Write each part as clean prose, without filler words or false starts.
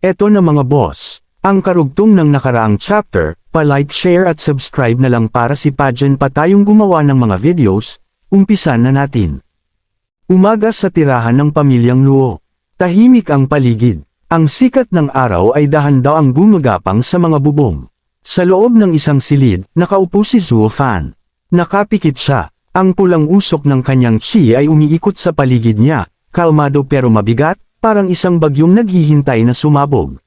Eto na mga boss, ang karugtong ng nakaraang chapter, pa-like, share at subscribe na lang para si Pajan pa tayong gumawa ng mga videos, umpisan na natin. Umaga sa tirahan ng pamilyang Luo. Tahimik ang paligid. Ang sikat ng araw ay dahan-daw ang gumagapang sa mga bubong. Sa loob ng isang silid, nakaupo si Zuo Fan. Nakapikit siya. Ang pulang usok ng kanyang chi ay umiikot sa paligid niya, kalmado pero mabigat, parang isang bagyong naghihintay na sumabog.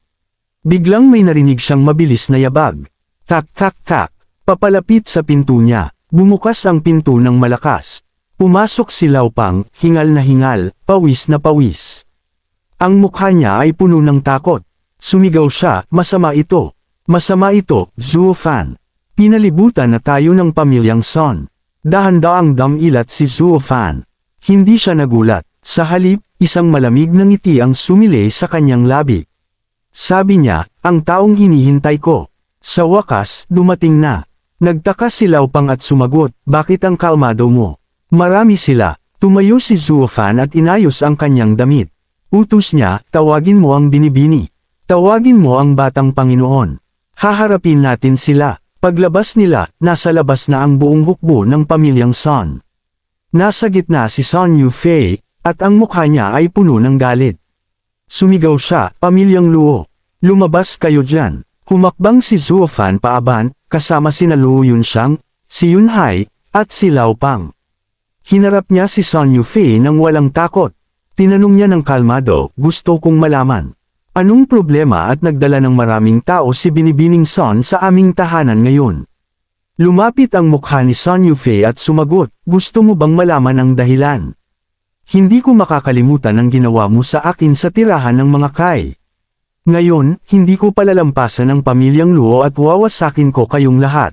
Biglang may narinig siyang mabilis na yabag. Tak tak tak. Papalapit sa pinto niya. Bumukas ang pinto ng malakas. Pumasok si Lao Pang, hingal na hingal, pawis na pawis. Ang mukha niya ay puno ng takot. Sumigaw siya, masama ito. Masama ito, Zuo Fan. Pinalibutan na tayo ng pamilyang Son. Dahan-daang damilat si Zuo Fan. Hindi siya nagulat. Sa halip, isang malamig na ngiti ang sumilay sa kanyang labi. Sabi niya, ang taong hinihintay ko. Sa wakas, dumating na. Nagtaka si Lao Pang at sumagot, bakit ang kalmado mo? Marami sila. Tumayo si Zuo Fan at inayos ang kanyang damit. Utos niya, tawagin mo ang binibini. Tawagin mo ang batang Panginoon. Haharapin natin sila. Paglabas nila, nasa labas na ang buong hukbo ng pamilyang Son. Nasa gitna si Son Yufei, at ang mukha niya ay puno ng galit. Sumigaw siya, pamilyang Luo. Lumabas kayo dyan. Humakbang si Zuo Fan paaban, kasama sina Luo Yunxiang, si Yunhai, at si Lao Pang. Hinarap niya si Son Yufei nang walang takot. Tinanong niya ng kalmado, gusto kong malaman. Anong problema at nagdala ng maraming tao si Binibining Son sa aming tahanan ngayon? Lumapit ang mukha ni Son Yufei at sumagot, gusto mo bang malaman ang dahilan? Hindi ko makakalimutan ang ginawa mo sa akin sa tirahan ng mga Kai. Ngayon, hindi ko palalampasan ang pamilyang Luo at wawasakin ko kayong lahat.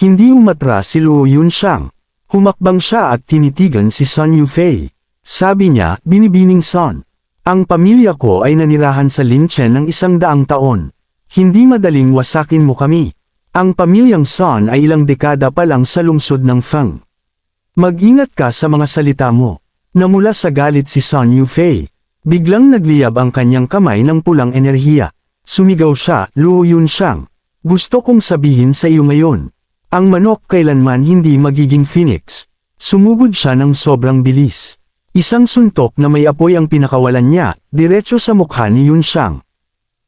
Hindi umatras si Luo Yunxiang. Humakbang siya at tinitigan si Son Yufei. Sabi niya, Binibining Son. Ang pamilya ko ay nanirahan sa Linchen ng 100 taon. Hindi madaling wasakin mo kami. Ang pamilyang Son ay ilang dekada pa lang sa lungsod ng Feng. Mag-ingat ka sa mga salita mo. Namula sa galit si Son Yufei. Biglang nagliyab ang kanyang kamay ng pulang enerhiya. Sumigaw siya, Luo Yunxiang. Gusto kong sabihin sa iyo ngayon. Ang manok kailanman hindi magiging phoenix. Sumugod siya ng sobrang bilis. Isang suntok na may apoy ang pinakawalan niya, diretso sa mukha ni Yunxiang.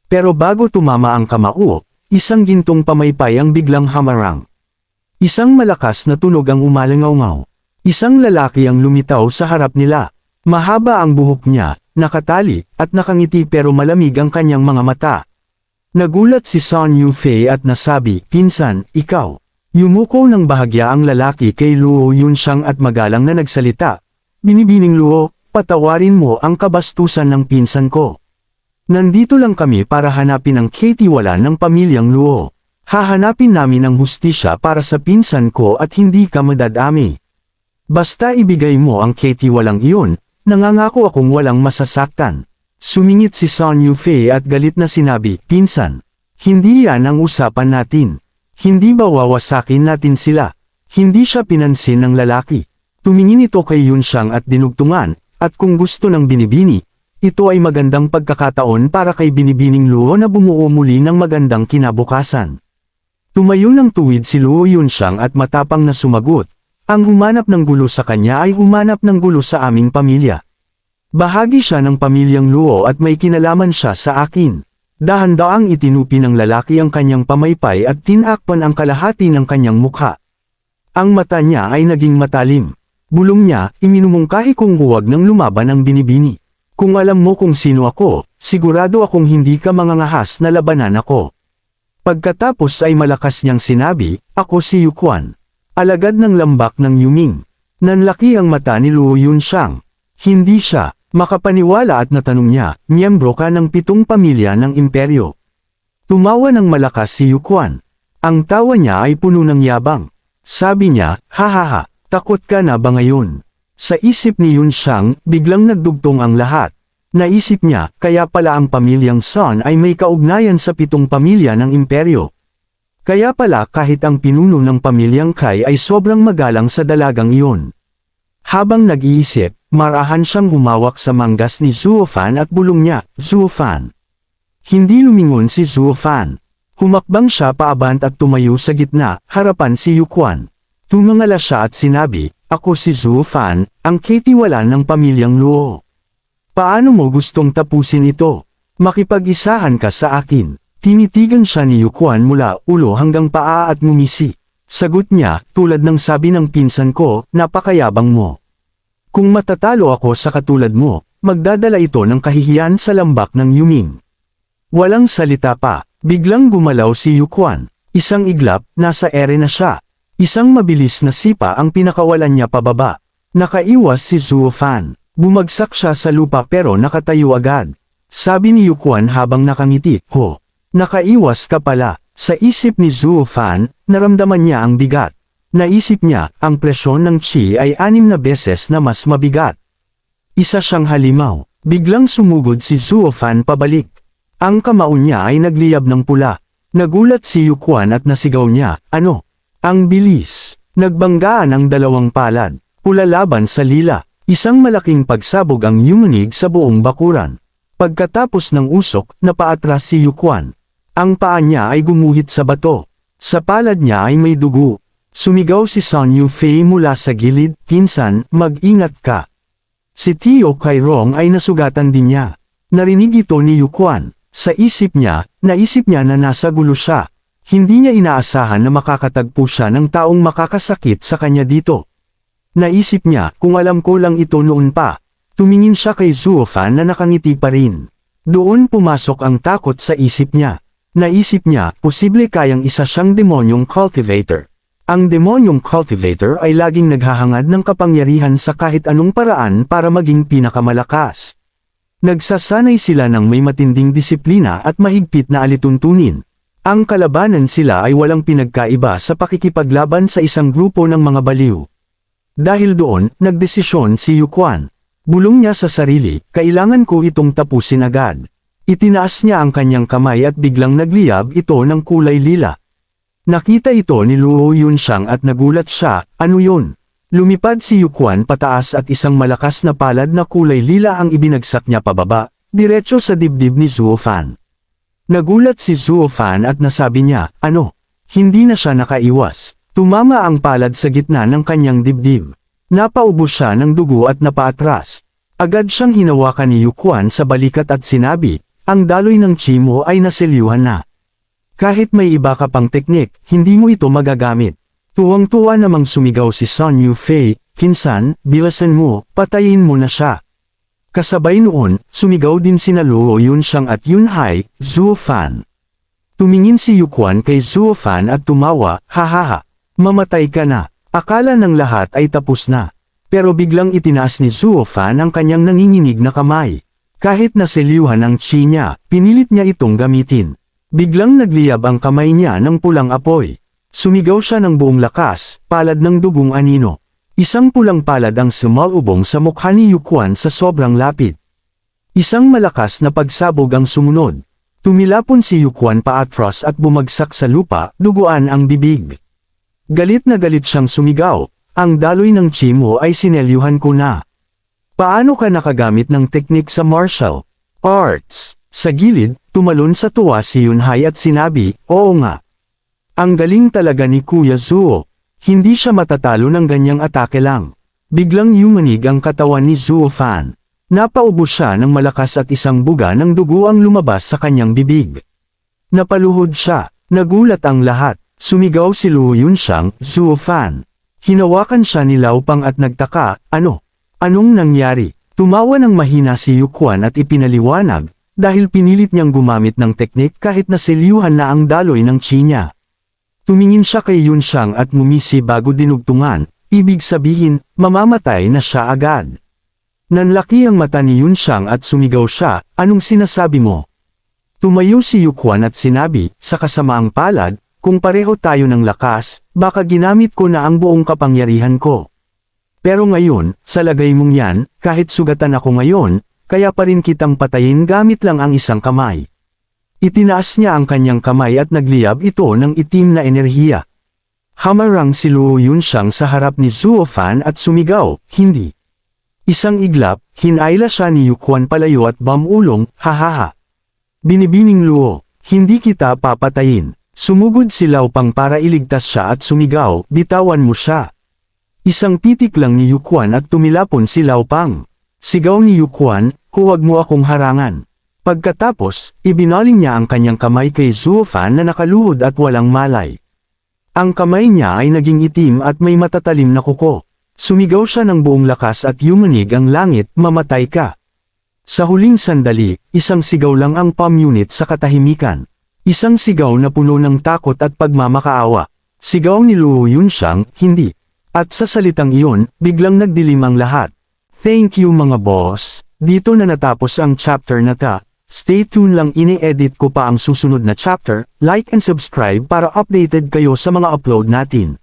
Pero bago tumama ang kamao, isang gintong pamaypay ang biglang hamarang. Isang malakas na tunog ang umalangaw-ngaw. Isang lalaki ang lumitaw sa harap nila. Mahaba ang buhok niya, nakatali, at nakangiti pero malamig ang kanyang mga mata. Nagulat si Son Yufei at nasabi, Pinsan, ikaw. Yumuko ng bahagya ang lalaki kay Luo Yunxiang at magalang na nagsalita. Binibining Luo, patawarin mo ang kabastusan ng pinsan ko. Nandito lang kami para hanapin ang katiwala ng pamilyang Luo. Hahanapin namin ang hustisya para sa pinsan ko at hindi ka madadami. Basta ibigay mo ang katiwalang iyon, nangangako akong walang masasaktan. Sumingit si Son Yufei at galit na sinabi, Pinsan, hindi yan ang usapan natin. Hindi ba wawasakin natin sila? Hindi siya pinansin ng lalaki. Tumingin ito kay Yunxiang at dinugtungan, at kung gusto ng binibini, ito ay magandang pagkakataon para kay Binibining Luo na bumuo muli ng magandang kinabukasan. Tumayo ng tuwid si Luo Yunxiang at matapang na sumagot, ang humanap ng gulo sa kanya ay humanap ng gulo sa aming pamilya. Bahagi siya ng pamilyang Luo at may kinalaman siya sa akin. Dahan-daang itinupi ng lalaki ang kanyang pamaypay at tinakpan ang kalahati ng kanyang mukha. Ang mata niya ay naging matalim. Bulong niya, iminumungkahi kong huwag nang lumaban ang binibini. Kung alam mo kung sino ako, sigurado akong hindi ka mangangahas na labanan ako. Pagkatapos ay malakas niyang sinabi, ako si Yuquan. Alagad ng lambak ng Yuming. Nanlaki ang mata ni Luo Yunxiang. Hindi siya, makapaniwala at natanong niya, miyembro ka ng 7 pamilya ng imperyo. Tumawa ng malakas si Yuquan. Ang tawa niya ay puno ng yabang. Sabi niya, hahaha. Takot ka na ba ngayon? Sa isip ni Yunxiang, biglang nagdugtong ang lahat. Naisip niya, kaya pala ang pamilyang Son ay may kaugnayan sa 7 pamilya ng imperyo. Kaya pala kahit ang pinuno ng pamilyang Kai ay sobrang magalang sa dalagang iyon. Habang nag-iisip, marahan siyang humawak sa manggas ni Zuo Fan at bulong niya, Zuo Fan. Hindi lumingon si Zuo Fan. Humakbang siya paabant at tumayo sa gitna, harapan si Yuquan. Tumangala siya at sinabi, "Ako si Zuo Fan, ang katiwalaan ng pamilyang Luo. Paano mo gustong tapusin ito? Makipag-isahan ka sa akin." Tinitigan siya ni Yuquan mula ulo hanggang paa at ngumisi. Sagot niya, tulad ng sabi ng pinsan ko, "Napakayabang mo. Kung matatalo ako sa katulad mo, magdadala ito ng kahihiyan sa lambak ng Yuming." Walang salita pa, biglang gumalaw si Yuquan. Isang iglap, nasa ere na siya. Isang mabilis na sipa ang pinakawalan niya pababa. Nakaiwas si Zuo Fan. Bumagsak siya sa lupa pero nakatayo agad. Sabi ni Yuquan habang nakangiti, "Ho, nakaiwas ka pala." Sa isip ni Zuo Fan, naramdaman niya ang bigat. Naisip niya, ang presyon ng chi ay 6 na beses na mas mabigat. Isa siyang halimaw. Biglang sumugod si Zuo Fan pabalik. Ang kamao niya ay nagliyab ng pula. Nagulat si Yuquan at nasigaw niya, "Ano? Ang bilis!" Nagbanggaan ang dalawang palad. Pula laban sa lila. Isang malaking pagsabog ang yumunig sa buong bakuran. Pagkatapos ng usok, napaatras si Yuquan. Ang paa niya ay gumuhit sa bato. Sa palad niya ay may dugo. Sumigaw si Sun Yufei mula sa gilid, "Pinsan, mag-ingat ka." Si Tio Kairong ay nasugatan din niya. Narinig ito ni Yuquan. Sa isip niya, naisip niya na nasa gulo siya. Hindi niya inaasahan na makakatagpo siya ng taong makakasakit sa kanya dito. Naisip niya, kung alam ko lang ito noon pa. Tumingin siya kay Zuo Fan na nakangiti pa rin. Doon pumasok ang takot sa isip niya. Naisip niya, posible kayang isa siyang demonyong cultivator. Ang demonyong cultivator ay laging naghahangad ng kapangyarihan sa kahit anong paraan para maging pinakamalakas. Nagsasanay sila ng may matinding disiplina at mahigpit na alituntunin. Ang kalabanan sila ay walang pinagkaiba sa pakikipaglaban sa isang grupo ng mga baliw. Dahil doon, nagdesisyon si Yuquan. Bulong niya sa sarili, "Kailangan ko itong tapusin agad." Itinaas niya ang kanyang kamay at biglang nagliyab ito ng kulay lila. Nakita ito ni Luo Yunxiang at nagulat siya, "Ano yun?" Lumipad si Yuquan pataas at isang malakas na palad na kulay lila ang ibinagsak niya pababa, diretso sa dibdib ni Zuo Fan. Nagulat si Zuo Fan at nasabi niya, "Ano?" Hindi na siya nakaiwas. Tumama ang palad sa gitna ng kanyang dibdib. Napaubos siya ng dugo at napaatras. Agad siyang hinawakan ni Yuquan sa balikat at sinabi, "Ang daloy ng chi mo ay naselyuhan na. Kahit may iba ka pang teknik, hindi mo ito magagamit." Tuwang-tuwa namang sumigaw si Sun Yufei, "Pinsan, bilasan mo, patayin mo na siya." Kasabay noon, sumigaw din sina Luo Yunxiang at Yunhai, Zuo Fan. Tumingin si Yuquan kay Zuo Fan at tumawa, "Hahaha, mamatay ka na." Akala ng lahat ay tapos na. Pero biglang itinaas ni Zuo Fan ang kanyang nanginginig na kamay. Kahit naselyuhan ang chi niya, pinilit niya itong gamitin. Biglang nagliyab ang kamay niya ng pulang apoy. Sumigaw siya ng buong lakas, palad ng dugong anino. Isang pulang palad ang sumalubong sa mukha ni Yuquan sa sobrang lapit. Isang malakas na pagsabog ang sumunod. Tumilapon si Yuquan paatras at bumagsak sa lupa, duguan ang bibig. Galit na galit siyang sumigaw, "Ang daloy ng chi mo ay sinelyuhan ko na. Paano ka nakagamit ng teknik sa martial arts?" Sa gilid, tumalon sa tuwa si Yunhai at sinabi, "Oo nga. Ang galing talaga ni Kuya Zuo. Hindi siya matatalo ng ganyang atake lang." Biglang yumanig ang katawan ni Zuo Fan. Napaubos siya ng malakas at isang buga ng dugo ang lumabas sa kanyang bibig. Napaluhod siya. Nagulat ang lahat. Sumigaw si Luo Yunxiang, "Zuo Fan." Hinawakan siya ni Lao Pang at nagtaka, "Ano? Anong nangyari?" Tumawa ng mahina si Yuquan at ipinaliwanag, dahil pinilit niyang gumamit ng teknik kahit naselyuhan na ang daloy ng chi niya. Tumingin siya kay Yunxiang at ngumisi bago dinugtungan, ibig sabihin, mamamatay na siya agad. Nanlaki ang mata ni Yunxiang at sumigaw siya, "Anong sinasabi mo?" Tumayo si Yuquan at sinabi, "Sa kasamaang palad, kung pareho tayo ng lakas, baka ginamit ko na ang buong kapangyarihan ko. Pero ngayon, sa lagay mong yan, kahit sugatan ako ngayon, kaya pa rin kitang patayin gamit lang ang isang kamay." Itinaas niya ang kanyang kamay at nagliyab ito ng itim na enerhiya. Hamarang si Luo Yunxiang sa harap ni Zuo Fan at sumigaw, "Hindi." Isang iglap, hinayla siya ni Yuquan palayo at bamulong, "Hahaha. Binibining Luo, hindi kita papatayin. Sumugod si Lao Pang para iligtas siya at sumigaw, bitawan mo siya. Isang pitik lang ni Yuquan at tumilapon si Lao Pang. Sigaw ni Yuquan, huwag mo akong harangan. Pagkatapos, ibinaling niya ang kanyang kamay kay Zuofan na nakaluhod at walang malay. Ang kamay niya ay naging itim at may matatalim na kuko. Sumigaw siya ng buong lakas at yumanig ang langit, mamatay ka. Sa huling sandali, isang sigaw lang ang pamunit sa katahimikan. Isang sigaw na puno ng takot at pagmamakaawa. Sigaw ni Luo Yunxiang, hindi. At sa salitang iyon, biglang nagdilim ang lahat. Thank you mga boss. Dito na natapos ang chapter na ta. Stay tuned lang, ini-edit ko pa ang susunod na chapter. Like and subscribe para updated kayo sa mga upload natin.